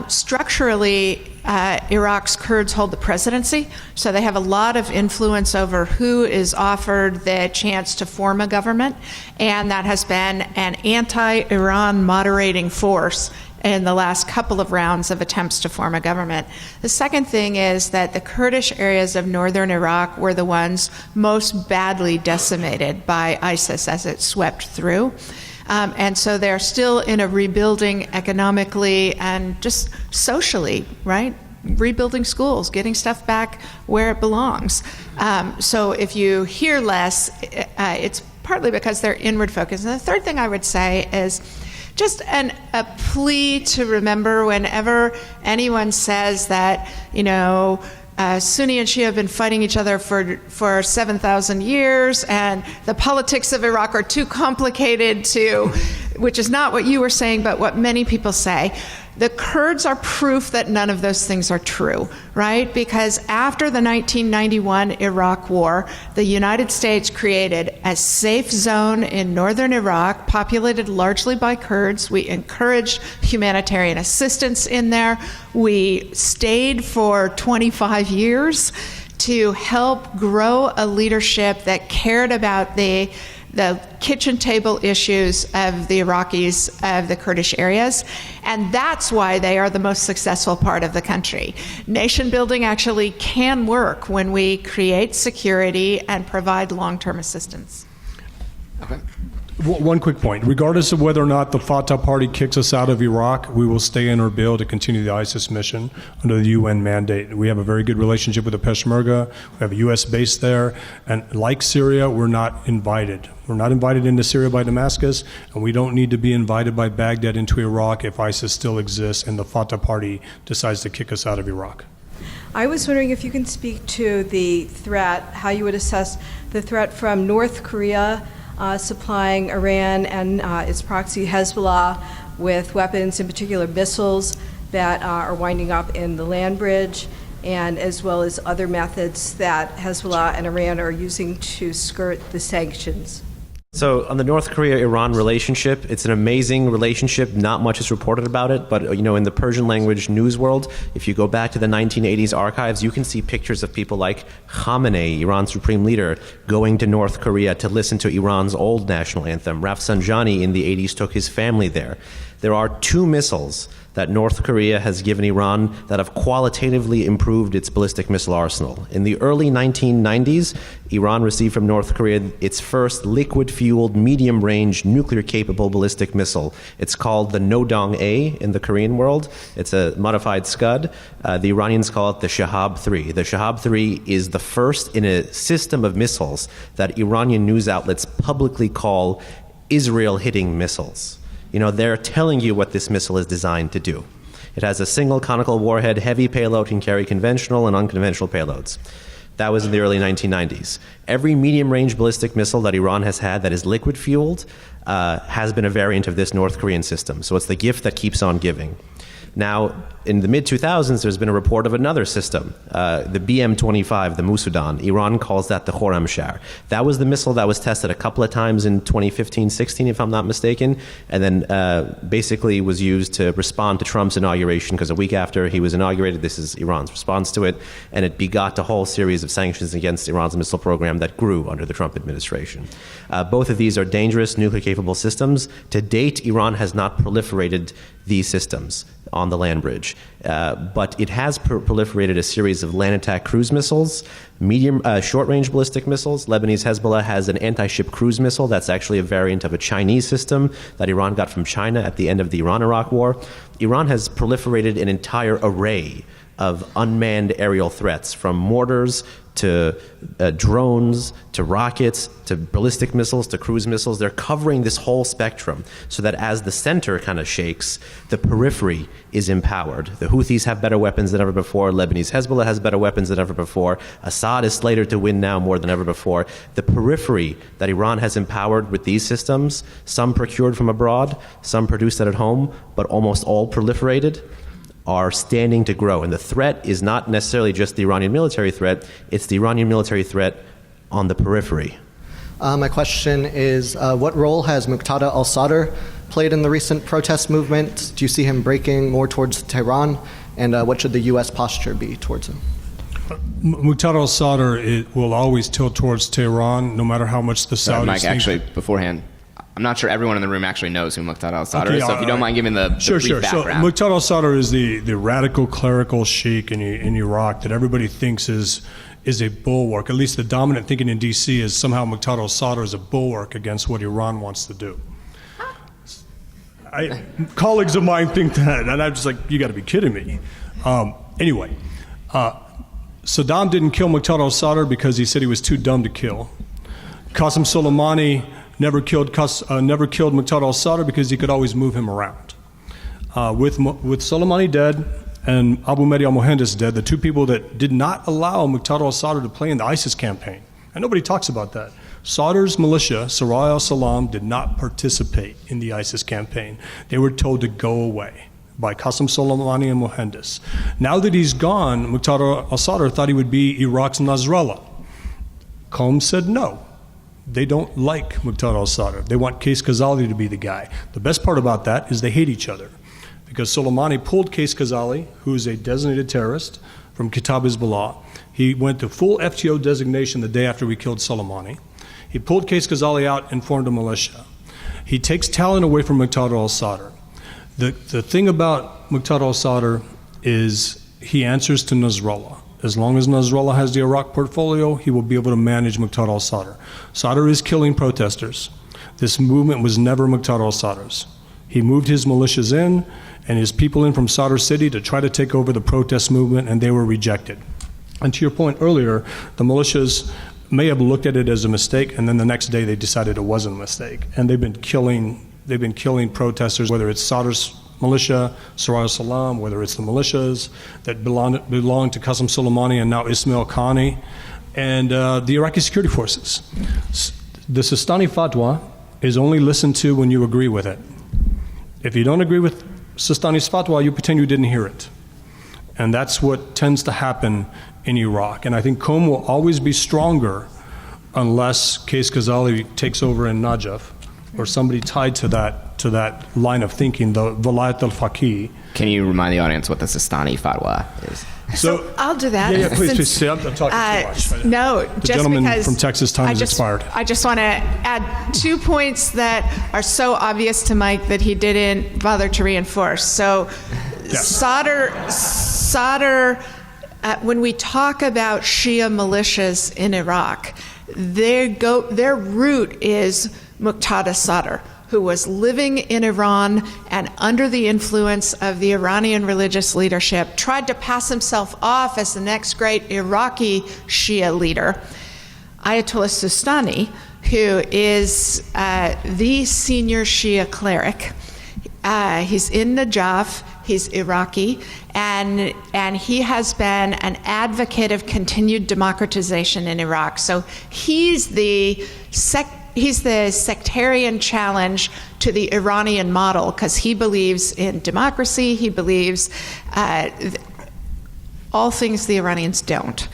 structurally, Iraq's Kurds hold the presidency, so they have a lot of influence over who is offered the chance to form a government, and that has been an anti-Iran moderating force in the last couple of rounds of attempts to form a government. The second thing is that the Kurdish areas of northern Iraq were the ones most badly decimated by ISIS as it swept through. And so they're still in a rebuilding economically and just socially, right? Rebuilding schools, getting stuff back where it belongs. So if you hear less, it's partly because they're inward focused. And the third thing I would say is just a plea to remember whenever anyone says that, Sunni and Shia have been fighting each other for 7,000 years, and the politics of Iraq are too complicated which is not what you were saying, but what many people say. The Kurds are proof that none of those things are true, right? Because after the 1991 Iraq War, the United States created a safe zone in northern Iraq, populated largely by Kurds. We encouraged humanitarian assistance in there. We stayed for 25 years to help grow a leadership that cared about the kitchen table issues of the Iraqis of the Kurdish areas, and that's why they are the most successful part of the country. Nation building actually can work when we create security and provide long-term assistance. Okay. One quick point. Regardless of whether or not the Fatah party kicks us out of Iraq, we will stay in Erbil to continue the ISIS mission under the UN mandate. We have a very good relationship with the Peshmerga. We have a U.S. base there. And like Syria, we're not invited. We're not invited into Syria by Damascus, and we don't need to be invited by Baghdad into Iraq if ISIS still exists and the Fatah party decides to kick us out of Iraq. I was wondering if you can speak to the threat, how you would assess the threat from North Korea supplying Iran and its proxy Hezbollah with weapons, in particular missiles, that are winding up in the land bridge, and as well as other methods that Hezbollah and Iran are using to skirt the sanctions. So on the North Korea-Iran relationship, it's an amazing relationship. Not much is reported about it, but in the Persian language news world, if you go back to the 1980s archives, you can see pictures of people like Khamenei, Iran's supreme leader, going to North Korea to listen to Iran's old national anthem. Rafsanjani in the 80s took his family there. There are 2 missiles that North Korea has given Iran that have qualitatively improved its ballistic missile arsenal. In the early 1990s, Iran received from North Korea its first liquid-fueled, medium-range, nuclear-capable ballistic missile. It's called the Nodong-A in the Korean world. It's a modified Scud. The Iranians call it the Shahab-3. The Shahab-3 is the first in a system of missiles that Iranian news outlets publicly call Israel-hitting missiles. They're telling you what this missile is designed to do. It has a single conical warhead, heavy payload, can carry conventional and unconventional payloads. That was in the early 1990s. Every medium-range ballistic missile that Iran has had that is liquid-fueled has been a variant of this North Korean system. So it's the gift that keeps on giving. Now, in the mid-2000s, there's been a report of another system, the BM-25, the Musudan. Iran calls that the Khorramshahr. That was the missile that was tested a couple of times in 2015-16, if I'm not mistaken, and then basically was used to respond to Trump's inauguration, because a week after he was inaugurated, this is Iran's response to it, and it begot a whole series of sanctions against Iran's missile program that grew under the Trump administration. Both of these are dangerous nuclear-capable systems. To date, Iran has not proliferated these systems on the land bridge. But it has proliferated a series of land attack cruise missiles, short-range ballistic missiles. Lebanese Hezbollah has an anti-ship cruise missile that's actually a variant of a Chinese system that Iran got from China at the end of the Iran-Iraq War. Iran has proliferated an entire array of unmanned aerial threats, from mortars to drones, to rockets, to ballistic missiles, to cruise missiles. They're covering this whole spectrum so that as the center kind of shakes, the periphery is empowered. The Houthis have better weapons than ever before. Lebanese Hezbollah has better weapons than ever before. Assad is slated to win now more than ever before. The periphery that Iran has empowered with these systems, some procured from abroad, some produced at home, but almost all proliferated, are standing to grow. And the threat is not necessarily just the Iranian military threat, it's the Iranian military threat on the periphery. My question is, what role has Muqtada al-Sadr played in the recent protest movement? Do you see him breaking more towards Tehran? And what should the U.S. posture be towards him? Muqtada al-Sadr will always tilt towards Tehran, no matter how much the Saudis Mike, think. actually, beforehand, I'm not sure everyone in the room actually knows who Muqtada al-Sadr is, so if you don't mind giving the brief background. So Muqtada al-Sadr is the radical clerical sheikh in Iraq that everybody thinks is a bulwark. At least the dominant thinking in D.C. is somehow Muqtada al-Sadr is a bulwark against what Iran wants to do. Colleagues of mine think that, and I'm just like, you got to be kidding me. Anyway, Saddam didn't kill Muqtada al-Sadr because he said he was too dumb to kill. Qasem Soleimani never killed Muqtada al-Sadr because he could always move him around. With Soleimani dead and Abu Mahdi al-Mohandes dead, the two people that did not allow Muqtada al-Sadr to play in the ISIS campaign, and nobody talks about that. Sadr's militia, Saraya al-Salam, did not participate in the ISIS campaign. They were told to go away by Qasem Soleimani and Mohandes. Now that he's gone, Muqtada al-Sadr thought he would be Iraq's Nasrallah. Qom said no. They don't like Muqtada al-Sadr. They want Qais Khazali to be the guy. The best part about that is they hate each other, because Soleimani pulled Qais Khazali, who is a designated terrorist from Kitab Hezbollah. He went to full FTO designation the day after we killed Soleimani. He pulled Qais Khazali out and formed a militia. He takes talent away from Muqtada al-Sadr. The thing about Muqtada al-Sadr is he answers to Nasrallah. As long as Nasrallah has the Iraq portfolio, he will be able to manage Muqtada al-Sadr. Sadr is killing protesters. This movement was never Muqtada al-Sadr's. He moved his militias in and his people in from Sadr City to try to take over the protest movement, and they were rejected. And to your point earlier, the militias may have looked at it as a mistake, and then the next day they decided it wasn't a mistake. And they've been killing protesters, whether it's Sadr's militia, Saraya al-Salam, whether it's the militias that belong to Qasem Soleimani and now Ismail Qani, and the Iraqi security forces. The Sistani fatwa is only listened to when you agree with it. If you don't agree with Sistani's fatwa, you pretend you didn't hear it. And that's what tends to happen in Iraq. And I think Qom will always be stronger unless Qais Khazali takes over in Najaf, or somebody tied to that line of thinking, the Walayat al-Faqih. Can you remind the audience what the Sistani fatwa is? So I'll do that. Yeah, please. I'm talking too much. No, the just gentleman because from Texas Times expired. I just want to add 2 points that are so obvious to Mike that he didn't bother to reinforce. So, yes. Sadr, when we talk about Shia militias in Iraq, their root is Muqtada Sadr, who was living in Iran and under the influence of the Iranian religious leadership, tried to pass himself off as the next great Iraqi Shia leader. Ayatollah Sistani, who is the senior Shia cleric, he's in Najaf, he's Iraqi, and he has been an advocate of continued democratization in Iraq. So he's the sectarian challenge to the Iranian model, because he believes in democracy, he believes all things the Iranians don't.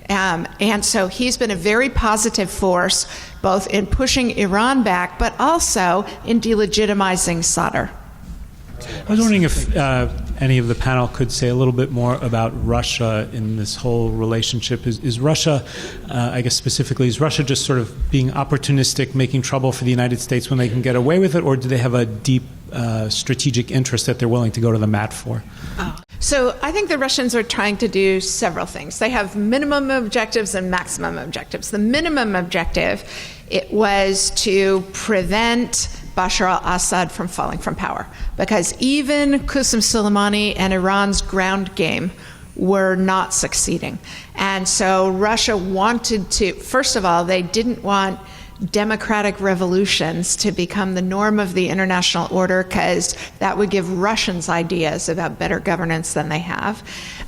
And so he's been a very positive force, both in pushing Iran back, but also in delegitimizing Sadr. I was wondering if any of the panel could say a little bit more about Russia in this whole relationship. Is Russia, I guess specifically, is Russia just sort of being opportunistic, making trouble for the United States when they can get away with it, or do they have a deep strategic interest that they're willing to go to the mat for? So I think the Russians are trying to do several things. They have minimum objectives and maximum objectives. The minimum objective, it was to prevent Bashar al-Assad from falling from power, because even Qasem Soleimani and Iran's ground game were not succeeding. And so Russia wanted to, first of all, they didn't want democratic revolutions to become the norm of the international order, because that would give Russians ideas about better governance than they have.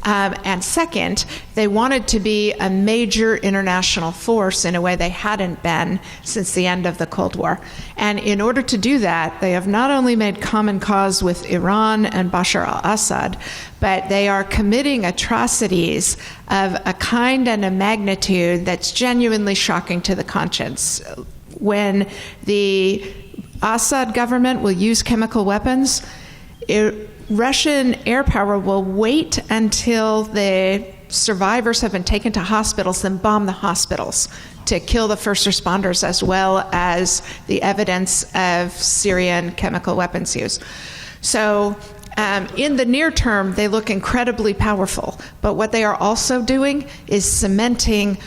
And second, they wanted to be a major international force in a way they hadn't been since the end of the Cold War. And in order to do that, they have not only made common cause with Iran and Bashar al-Assad, but they are committing atrocities of a kind and a magnitude that's genuinely shocking to the conscience. When the Assad government will use chemical weapons, Russian air power will wait until the survivors have been taken to hospitals, then bomb the hospitals to kill the first responders, as well as the evidence of Syrian chemical weapons use. So in the near term, they look incredibly powerful. But what they are also doing is cementing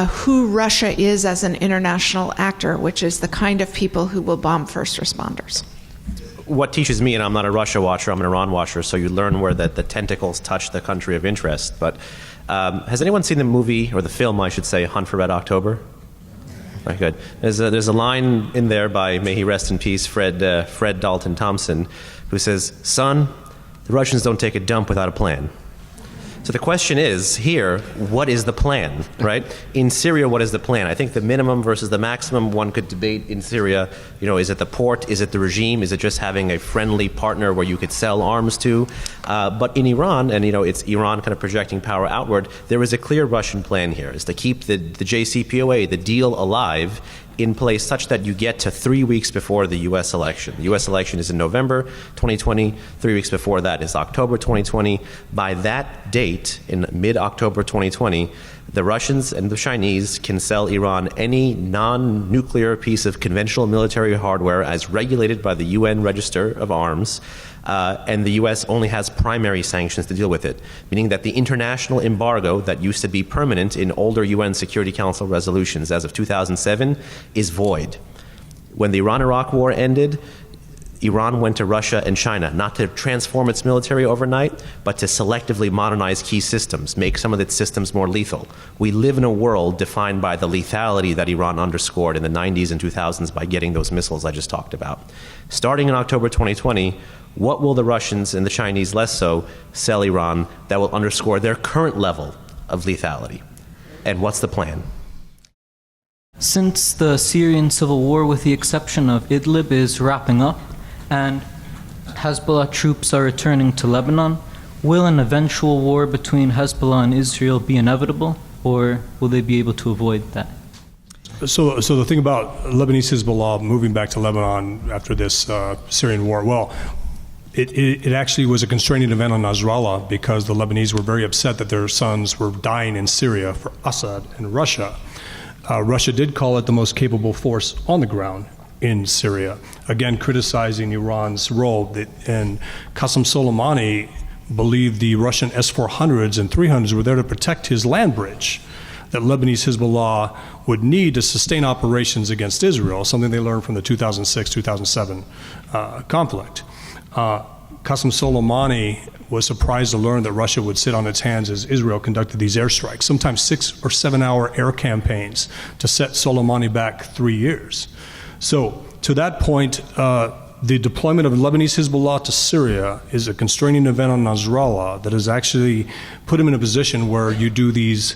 who Russia is as an international actor, which is the kind of people who will bomb first responders. What teaches me, and I'm not a Russia watcher, I'm an Iran watcher, so you learn where the tentacles touch the country of interest. But has anyone seen the movie, or the film, I should say, Hunt for Red October? Very good. There's a line in there by, may he rest in peace, Fred Dalton Thompson, who says, "Son, the Russians don't take a dump without a plan." So the question is here, what is the plan, right? In Syria, what is the plan? I think the minimum versus the maximum, one could debate in Syria, is it the port? Is it the regime? Is it just having a friendly partner where you could sell arms to? But in Iran, and it's Iran kind of projecting power outward, there is a clear Russian plan here, is to keep the JCPOA, the deal, alive in place such that you get to 3 weeks before the U.S. election. The U.S. election is in November 2020. 3 weeks before that is October 2020. By that date, in mid-October 2020, the Russians and the Chinese can sell Iran any non-nuclear piece of conventional military hardware as regulated by the UN Register of Arms, and the U.S. only has primary sanctions to deal with it, meaning that the international embargo that used to be permanent in older UN Security Council resolutions as of 2007 is void. When the Iran-Iraq war ended, Iran went to Russia and China, not to transform its military overnight, but to selectively modernize key systems, make some of its systems more lethal. We live in a world defined by the lethality that Iran underscored in the 90s and 2000s by getting those missiles I just talked about. Starting in October 2020, what will the Russians and the Chinese less so sell Iran that will underscore their current level of lethality? And what's the plan? Since the Syrian civil war, with the exception of Idlib, is wrapping up, and Hezbollah troops are returning to Lebanon, will an eventual war between Hezbollah and Israel be inevitable, or will they be able to avoid that? So the thing about Lebanese Hezbollah moving back to Lebanon after this Syrian war, well, it actually was a constraining event on Nasrallah because the Lebanese were very upset that their sons were dying in Syria for Assad and Russia. Russia did call it the most capable force on the ground in Syria, again criticizing Iran's role. And Qasem Soleimani believed the Russian S-400s and 300s were there to protect his land bridge that Lebanese Hezbollah would need to sustain operations against Israel, something they learned from the 2006-2007 conflict. Qasem Soleimani was surprised to learn that Russia would sit on its hands as Israel conducted these airstrikes, sometimes 6 or 7 hour air campaigns to set Soleimani back 3 years. So to that point, the deployment of Lebanese Hezbollah to Syria is a constraining event on Nasrallah that has actually put him in a position where you do these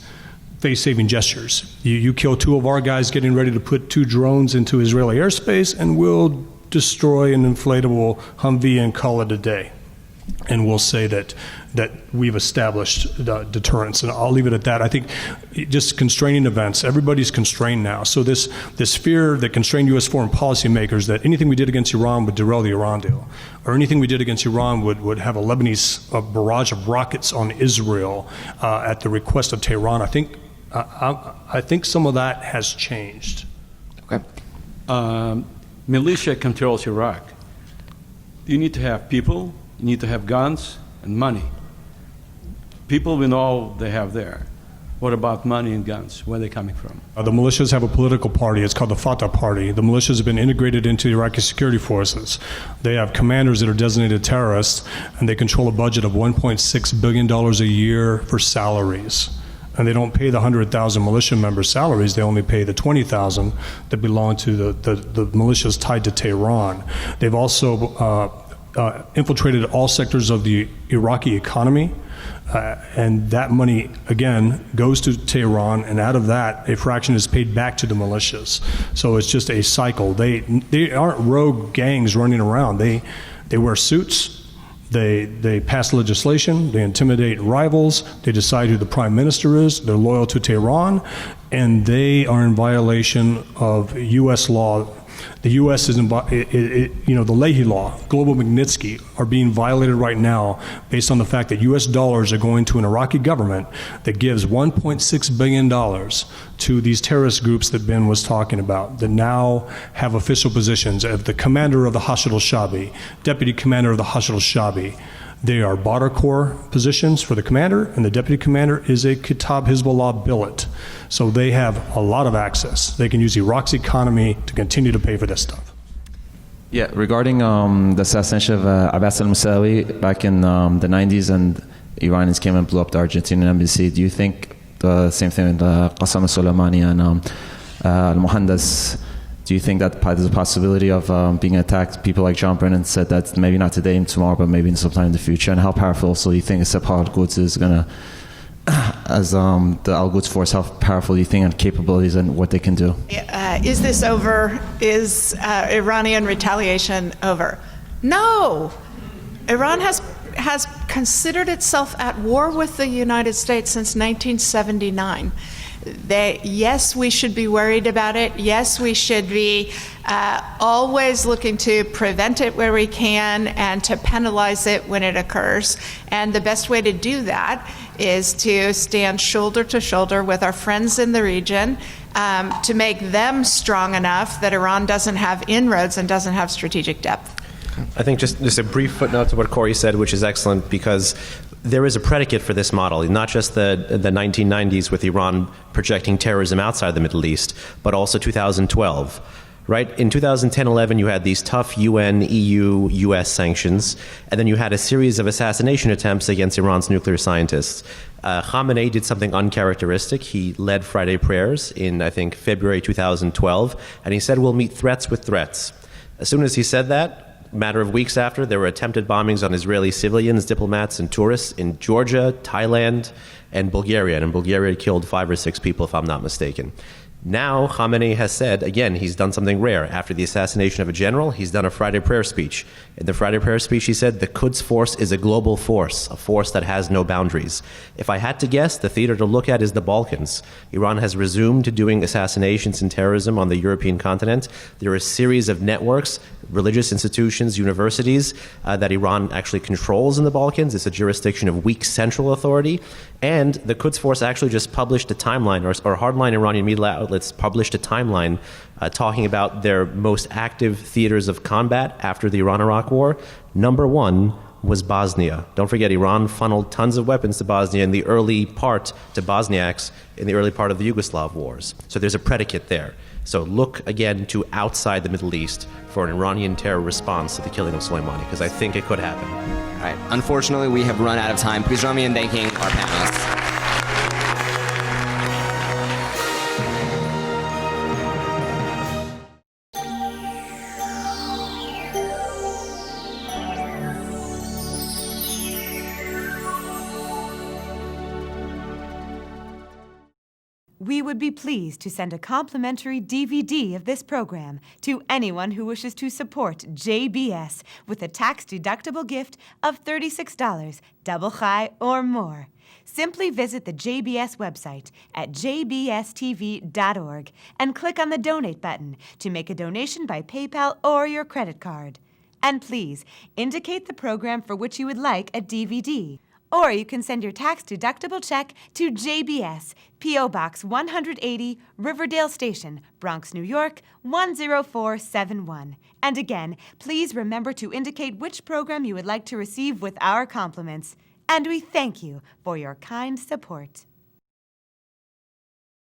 face-saving gestures. You kill 2 of our guys getting ready to put 2 drones into Israeli airspace, and we'll destroy an inflatable Humvee and call it a day. And we'll say that we've established deterrence. And I'll leave it at that. I think just constraining events, everybody's constrained now. So this fear that constrained U.S. foreign policy makers that anything we did against Iran would derail the Iran deal, or anything we did against Iran would have a Lebanese barrage of rockets on Israel at the request of Tehran. I think some of that has changed. Okay. Militia controls Iraq. You need to have people, you need to have guns and money. People, we know they have there. What about money and guns? Where are they coming from? The militias have a political party. It's called the Fatah Party. The militias have been integrated into the Iraqi security forces. They have commanders that are designated terrorists, and they control a budget of $1.6 billion a year for salaries. And they don't pay the 100,000 militia members' salaries. They only pay the 20,000 that belong to the militias tied to Tehran. They've also infiltrated all sectors of the Iraqi economy. And that money, again, goes to Tehran, and out of that, a fraction is paid back to the militias. So it's just a cycle. They aren't rogue gangs running around. They wear suits. They pass legislation, they intimidate rivals, they decide who the prime minister is, they're loyal to Tehran, and they are in violation of U.S. law The U.S. is, the Leahy Law, Global Magnitsky are being violated right now based on the fact that U.S. dollars are going to an Iraqi government that gives $1.6 billion to these terrorist groups that Ben was talking about, that now have official positions of the commander of the Hashd al-Shabi, deputy commander of the Hashd al-Shabi. They are border corps positions for the commander, and the deputy commander is a Kitab Hezbollah billet. So they have a lot of access. They can use Iraq's economy to continue to pay for this stuff. Yeah, regarding the assassination of Abbas al-Musawi back in the 90s, and Iranians came and blew up the Argentinian embassy, do you think the same thing with Qasem Soleimani and al-Muhandas? Do you think that there's a possibility of being attacked? People like John Brennan said that maybe not today and tomorrow, but maybe sometime in the future. And how powerful also do you think Sepah al-Quds is going to, as the al-Quds force, how powerful do you think and capabilities and what they can do? Is this over? Is Iranian retaliation over? No. Iran has considered itself at war with the United States since 1979. Yes, we should be worried about it. Yes, we should be always looking to prevent it where we can and to penalize it when it occurs. And the best way to do that is to stand shoulder to shoulder with our friends in the region to make them strong enough that Iran doesn't have inroads and doesn't have strategic depth. I think just a brief footnote to what Corey said, which is excellent, because there is a predicate for this model, not just the 1990s with Iran projecting terrorism outside the Middle East, but also 2012. Right? In 2010-11, you had these tough UN, EU, US sanctions, and then you had a series of assassination attempts against Iran's nuclear scientists. Khamenei did something uncharacteristic. He led Friday prayers in, I think, February 2012, and he said, we'll meet threats with threats. As soon as he said that, a matter of weeks after, there were attempted bombings on Israeli civilians, diplomats, and tourists in Georgia, Thailand, and Bulgaria. And in Bulgaria, it killed 5 or 6 people, if I'm not mistaken. Now, Khamenei has said, again, he's done something rare. After the assassination of a general, he's done a Friday prayer speech. In the Friday prayer speech, he said, the Quds force is a global force, a force that has no boundaries. If I had to guess, the theater to look at is the Balkans. Iran has resumed doing assassinations and terrorism on the European continent. There are a series of networks, religious institutions, universities that Iran actually controls in the Balkans. It's a jurisdiction of weak central authority. And the Quds force actually just published a timeline, or hardline Iranian media outlets published a timeline talking about their most active theaters of combat after the Iran-Iraq war. Number 1 was Bosnia. Don't forget, Iran funneled tons of weapons to Bosnia in the early part, to Bosniaks in the early part of the Yugoslav wars. So there's a predicate there. So look again to outside the Middle East for an Iranian terror response to the killing of Soleimani, because I think it could happen. All right. Unfortunately, we have run out of time. Please join me in thanking our panelists. We would be pleased to send a complimentary DVD of this program to anyone who wishes to support JBS with a tax-deductible gift of $36, double high or more. Simply visit the JBS website at jbstv.org and click on the Donate button to make a donation by PayPal or your credit card. And please, indicate the program for which you would like a DVD. Or you can send your tax-deductible check to JBS, P.O. Box 180, Riverdale Station, Bronx, New York, 10471. And again, please remember to indicate which program you would like to receive with our compliments. And we thank you for your kind support.